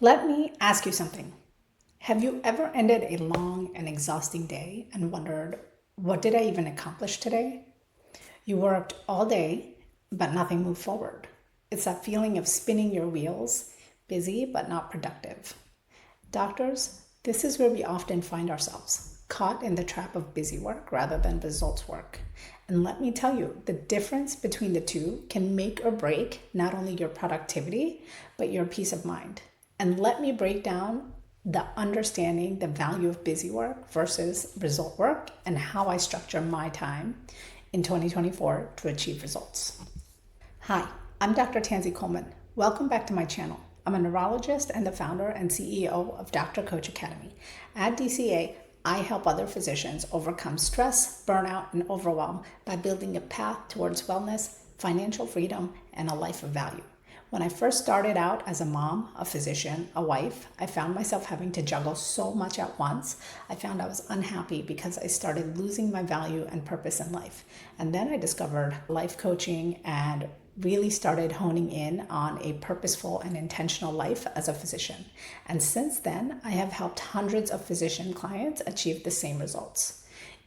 Let me ask you something. Have you ever ended a long and exhausting day and wondered, what did I even accomplish today? You worked all day, but nothing moved forward. It's that feeling of spinning your wheels, busy but not productive. Doctors, this is where we often find ourselves, caught in the trap of busy work rather than results work. And let me tell you, the difference between the two can make or break not only your productivity, but your peace of mind. And let me break down the understanding the value of busy work versus result work and how I structure my time in 2024 to achieve results. Hi, I'm Dr. Tansy Coleman. Welcome back to my channel. I'm a neurologist and the founder and CEO of Dr. Coach Academy. At DCA, I help other physicians overcome stress, burnout, and overwhelm by building a path towards wellness, financial freedom, and a life of value. When I first started out as a mom, a physician, a wife, I found myself having to juggle so much at once. I found I was unhappy because I started losing my value and purpose in life. And then I discovered life coaching and really started honing in on a purposeful and intentional life as a physician. And since then, I have helped hundreds of physician clients achieve the same results.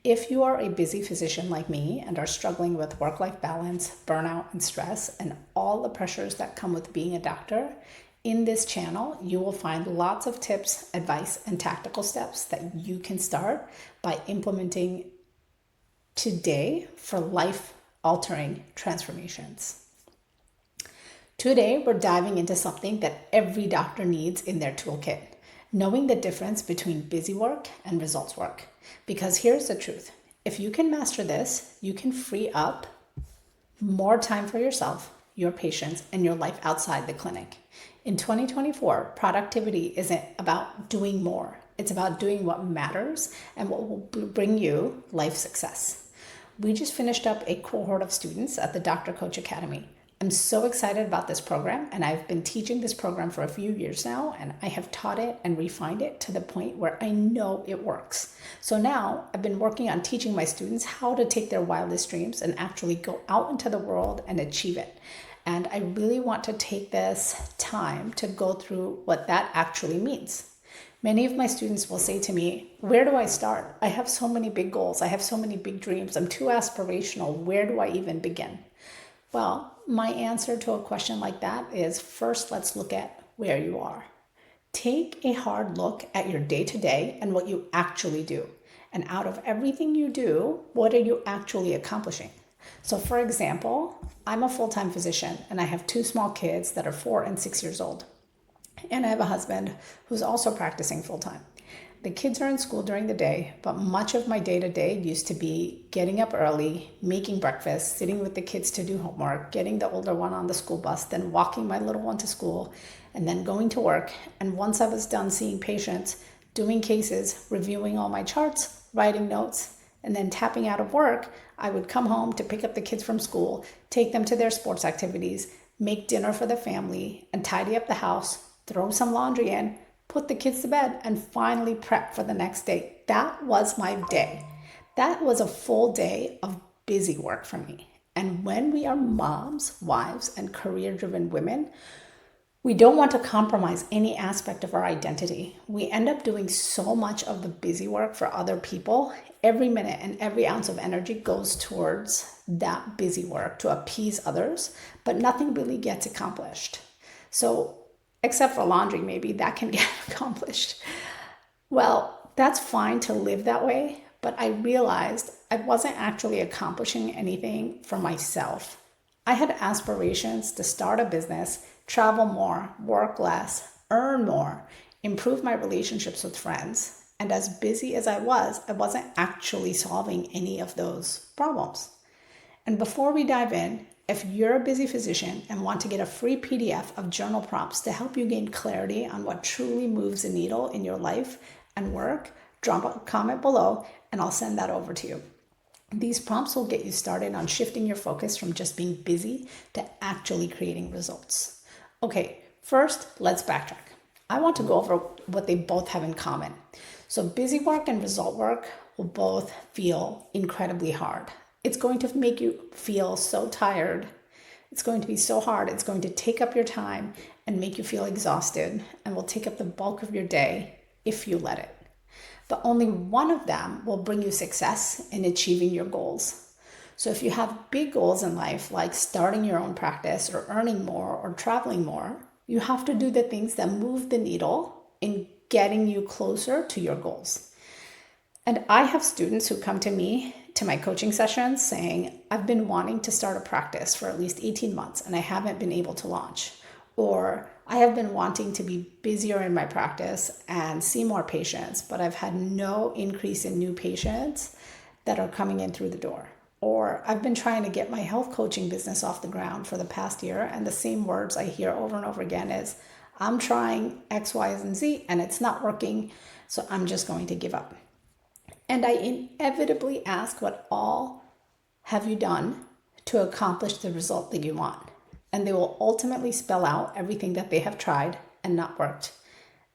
If you are a busy physician like me and are struggling with work-life balance, burnout, and stress, and all the pressures that come with being a doctor, in this channel, you will find lots of tips, advice, and tactical steps that you can start by implementing today for life-altering transformations. Today, we're diving into something that every doctor needs in their toolkit, knowing the difference between busy work and results work. Because here's the truth. If you can master this, you can free up more time for yourself, your patients, and your life outside the clinic. In 2024, productivity isn't about doing more. It's about doing what matters and what will bring you life success. We just finished up a cohort of students at the Dr. Coach Academy. I'm so excited about this program, and I've been teaching this program for a few years now, and I have taught it and refined it to the point where I know it works. So now I've been working on teaching my students how to take their wildest dreams and actually go out into the world and achieve it. And I really want to take this time to go through what that actually means. Many of my students will say to me, where do I start? I have so many big goals. I have so many big dreams. I'm too aspirational. Where do I even begin? Well, my answer to a question like that is, first, let's look at where you are. Take a hard look at your day-to-day and what you actually do. And out of everything you do, what are you actually accomplishing? So for example, I'm a full-time physician and I have two small kids that are 4 and 6 years old. And I have a husband who's also practicing full-time. The kids are in school during the day, but much of my day-to-day used to be getting up early, making breakfast, sitting with the kids to do homework, getting the older one on the school bus, then walking my little one to school, and then going to work. And once I was done seeing patients, doing cases, reviewing all my charts, writing notes, and then tapping out of work, I would come home to pick up the kids from school, take them to their sports activities, make dinner for the family, and tidy up the house, throw some laundry in, put the kids to bed, and finally prep for the next day. That was my day. That was a full day of busy work for me. And when we are moms, wives, and career-driven women, we don't want to compromise any aspect of our identity. We end up doing so much of the busy work for other people. Every minute and every ounce of energy goes towards that busy work to appease others, but nothing really gets accomplished. So except for laundry, maybe that can get accomplished. Well, that's fine to live that way, but I realized I wasn't actually accomplishing anything for myself. I had aspirations to start a business, travel more, work less, earn more, improve my relationships with friends. And as busy as I wasn't actually solving any of those problems. And before we dive in, if you're a busy physician and want to get a free PDF of journal prompts to help you gain clarity on what truly moves the needle in your life and work, drop a comment below and I'll send that over to you. These prompts will get you started on shifting your focus from just being busy to actually creating results. Okay, first, let's backtrack. I want to go over what they both have in common. So busy work and result work will both feel incredibly hard. It's going to make you feel so tired It's going to be so hard. It's going to take up your time and make you feel exhausted and will take up the bulk of your day if you let it. But only one of them will bring you success in achieving your goals. So if you have big goals in life, like starting your own practice or earning more or traveling more, you have to do the things that move the needle in getting you closer to your goals. And I have students who come to me, to my coaching sessions, saying, I've been wanting to start a practice for at least 18 months and I haven't been able to launch. Or I have been wanting to be busier in my practice and see more patients, but I've had no increase in new patients that are coming in through the door. Or I've been trying to get my health coaching business off the ground for the past year, and the same words I hear over and over again is, I'm trying X, Y, and Z, and it's not working, so I'm just going to give up. And I inevitably ask, what all have you done to accomplish the result that you want? And they will ultimately spell out everything that they have tried and not worked.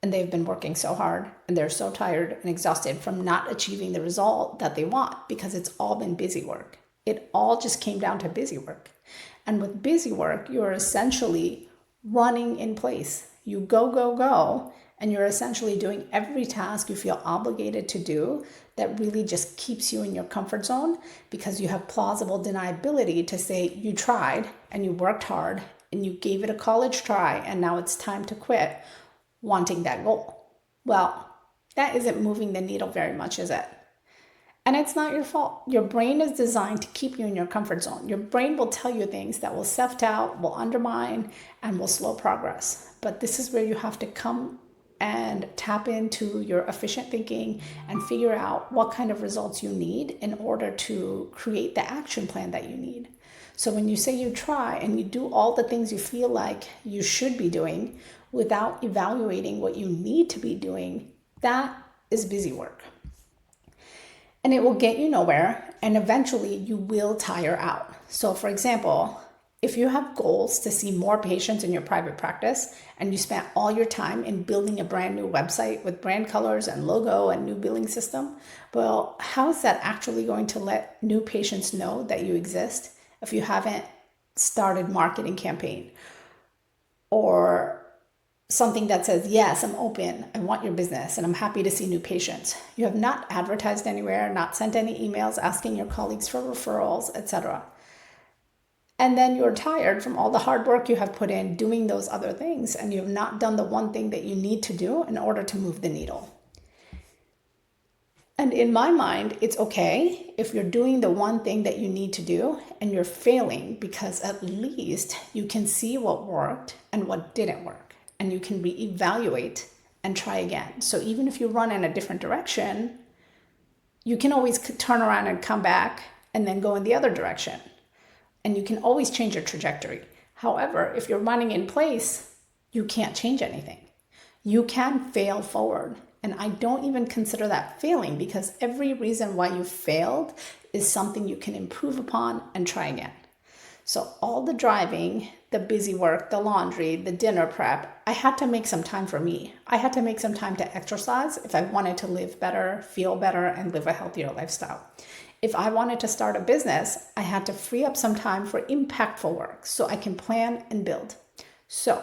And they've been working so hard and they're so tired and exhausted from not achieving the result that they want because it's all been busy work. It all just came down to busy work. And with busy work, you're essentially running in place. You go, go, go, and you're essentially doing every task you feel obligated to do that really just keeps you in your comfort zone because you have plausible deniability to say you tried and you worked hard and you gave it a college try and now it's time to quit wanting that goal. Well, that isn't moving the needle very much, is it? And it's not your fault. Your brain is designed to keep you in your comfort zone. Your brain will tell you things that will self-doubt, will undermine, and will slow progress. But this is where you have to come and tap into your efficient thinking and figure out what kind of results you need in order to create the action plan that you need. So when you say you try and you do all the things you feel like you should be doing without evaluating what you need to be doing, that is busy work. And it will get you nowhere, and eventually you will tire out. So for example, if you have goals to see more patients in your private practice and you spent all your time in building a brand new website with brand colors and logo and new billing system, well, how is that actually going to let new patients know that you exist if you haven't started marketing campaign or something that says, yes, I'm open, I want your business, and I'm happy to see new patients? You have not advertised anywhere, not sent any emails asking your colleagues for referrals, etc. And then you're tired from all the hard work you have put in doing those other things, and you have not done the one thing that you need to do in order to move the needle. And in my mind, it's okay if you're doing the one thing that you need to do and you're failing, because at least you can see what worked and what didn't work, and you can reevaluate and try again. So even if you run in a different direction, you can always turn around and come back and then go in the other direction. And you can always change your trajectory. However, if you're running in place, you can't change anything. You can fail forward. And I don't even consider that failing, because every reason why you failed is something you can improve upon and try again. So all the driving, the busy work, the laundry, the dinner prep, I had to make some time for me. I had to make some time to exercise if I wanted to live better, feel better, and live a healthier lifestyle. If I wanted to start a business, I had to free up some time for impactful work so I can plan and build. So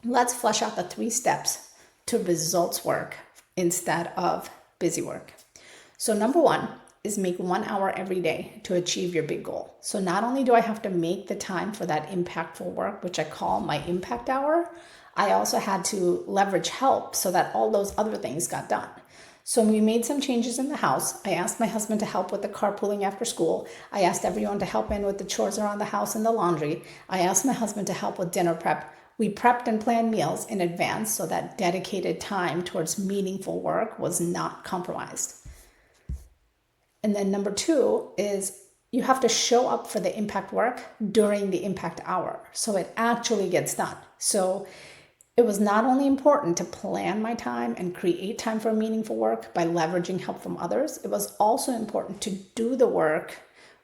let's flesh out the 3 steps to results work instead of busy work. So number 1 is make 1 hour every day to achieve your big goal. So not only do I have to make the time for that impactful work, which I call my impact hour, I also had to leverage help so that all those other things got done. So we made some changes in the house. I asked my husband to help with the carpooling after school. I asked everyone to help in with the chores around the house and the laundry. I asked my husband to help with dinner prep. We prepped and planned meals in advance so that dedicated time towards meaningful work was not compromised. And then number 2 is you have to show up for the impact work during the impact hour so it actually gets done. So it was not only important to plan my time and create time for meaningful work by leveraging help from others, it was also important to do the work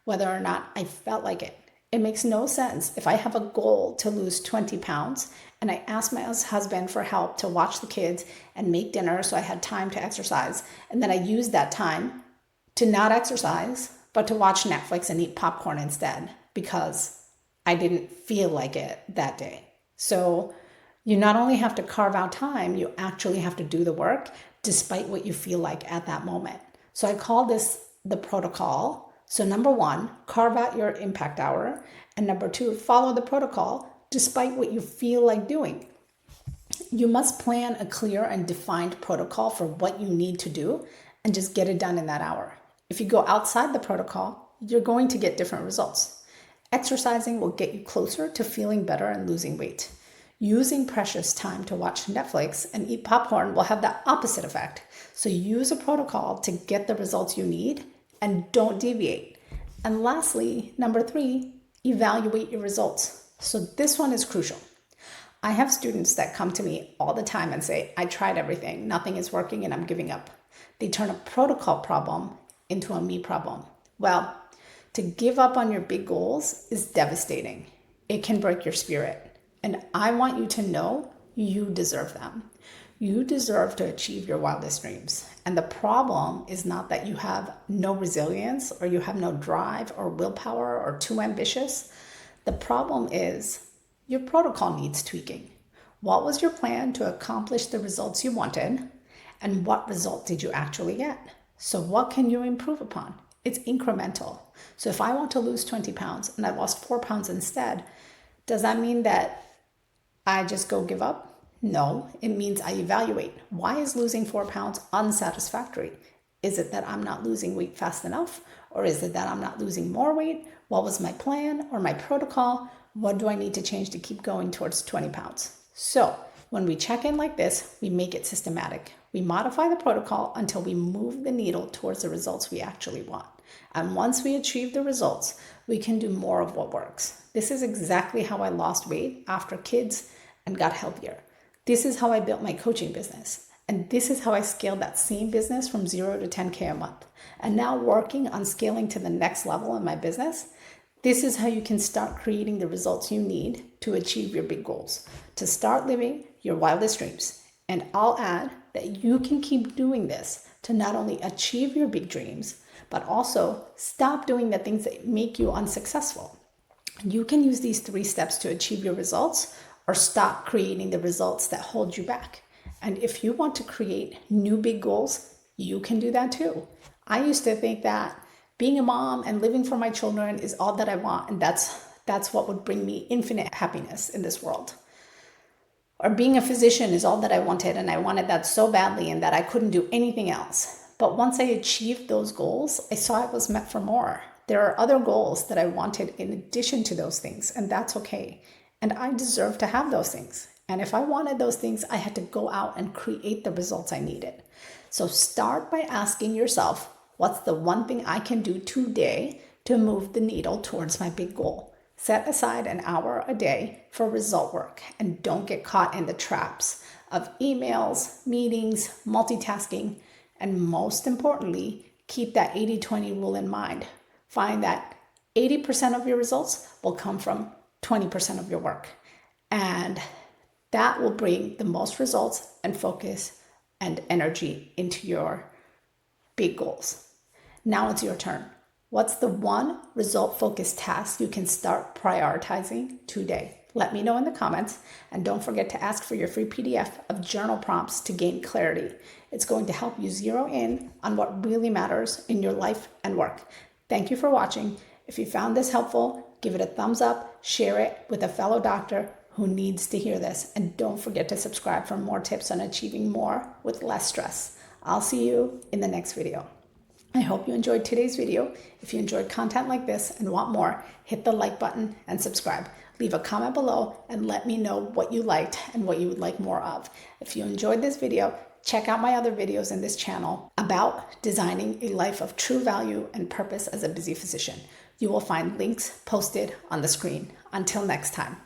whether or not I felt like it. It makes no sense if I have a goal to lose 20 pounds and I ask my husband for help to watch the kids and make dinner so I had time to exercise, and then I use that time to not exercise, but to watch Netflix and eat popcorn instead because I didn't feel like it that day. So you not only have to carve out time, you actually have to do the work despite what you feel like at that moment. So I call this the protocol. So number one, carve out your impact hour. And number two, follow the protocol despite what you feel like doing. You must plan a clear and defined protocol for what you need to do and just get it done in that hour. If you go outside the protocol, you're going to get different results. Exercising will get you closer to feeling better and losing weight. Using precious time to watch Netflix and eat popcorn will have the opposite effect. So use a protocol to get the results you need and don't deviate. And lastly, number three, evaluate your results. So this one is crucial. I have students that come to me all the time and say, I tried everything, nothing is working, and I'm giving up. They turn a protocol problem into a me problem. Well, to give up on your big goals is devastating. It can break your spirit. And I want you to know you deserve them. You deserve to achieve your wildest dreams. And the problem is not that you have no resilience or you have no drive or willpower or too ambitious. The problem is your protocol needs tweaking. What was your plan to accomplish the results you wanted? And what result did you actually get? So what can you improve upon? It's incremental. So if I want to lose 20 pounds and I lost 4 pounds instead, does that mean that I just go give up? No, it means I evaluate. Why is losing 4 pounds unsatisfactory? Is it that I'm not losing weight fast enough? Or is it that I'm not losing more weight? What was my plan or my protocol? What do I need to change to keep going towards 20 pounds? So when we check in like this, we make it systematic. We modify the protocol until we move the needle towards the results we actually want. And once we achieve the results, we can do more of what works. This is exactly how I lost weight after kids and got healthier. This is how I built my coaching business. And this is how I scaled that same business from 0 to 10K a month. And now working on scaling to the next level in my business, this is how you can start creating the results you need to achieve your big goals, to start living your wildest dreams. And I'll add that you can keep doing this to not only achieve your big dreams, but also stop doing the things that make you unsuccessful. You can use these 3 steps to achieve your results or stop creating the results that hold you back. And if you want to create new big goals, you can do that too. I used to think that being a mom and living for my children is all that I want, and that's what would bring me infinite happiness in this world. Or being a physician is all that I wanted, and I wanted that so badly and that I couldn't do anything else. But once I achieved those goals, I saw I was meant for more. There are other goals that I wanted in addition to those things, and that's okay. And I deserve to have those things. And if I wanted those things, I had to go out and create the results I needed. So start by asking yourself, what's the one thing I can do today to move the needle towards my big goal? Set aside an hour a day for result work and don't get caught in the traps of emails, meetings, multitasking, and most importantly, keep that 80-20 rule in mind. Find that 80% of your results will come from 20% of your work. And that will bring the most results and focus and energy into your big goals. Now it's your turn. What's the one result-focused task you can start prioritizing today? Let me know in the comments, and don't forget to ask for your free PDF of journal prompts to gain clarity. It's going to help you zero in on what really matters in your life and work. Thank you for watching. If you found this helpful, give it a thumbs up, share it with a fellow doctor who needs to hear this, and don't forget to subscribe for more tips on achieving more with less stress. I'll see you in the next video. I hope you enjoyed today's video. If you enjoyed content like this and want more, hit the like button and subscribe. Leave a comment below and let me know what you liked and what you would like more of. If you enjoyed this video, check out my other videos in this channel about designing a life of true value and purpose as a busy physician. You will find links posted on the screen. Until next time.